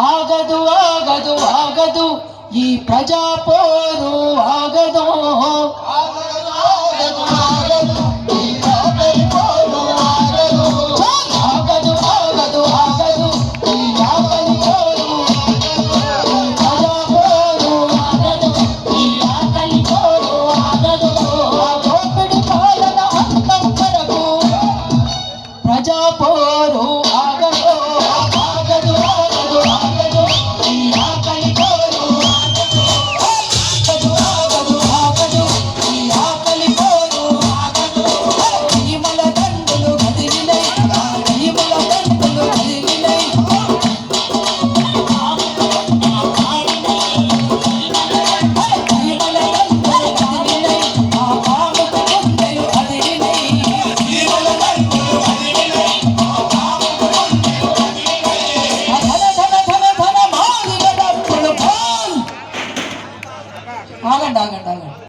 ఆగదు ఆగదు ఆగదు ఈ ప్రజా పోరు ఆగదు ఆగదు ఆగదు ఆగదు ఈ ఆకలి పోరు ఆగదు ఆగదు ఆగదు ఆగదు ఈ ఆకలి పోరు ఈ ప్రజా పోరు ఆగదు ఈ ఆకలి పోరు ఆగదు ఆ దోపిడి పాలన అంతం వరకు ప్రజా పోరు ఆగదు ఆగదు ఆగదు ఆగదు ఈ ఆకలి పోరు ఆగదు ఆగదు ఆగదు ఈ ఆకలి పోరు ఆగదు భీమల దండులు కదిలినై భీమల దండులు కదిలినై భీమల దండులు కదిలినై ఆ పాముకు గుండెలు కదిలినై భీమల దండులు కదిలినై ధన ధన ధన ధన మాదిగ డప్పులు పాల్ ఆగండి ఆగండి ఆగండి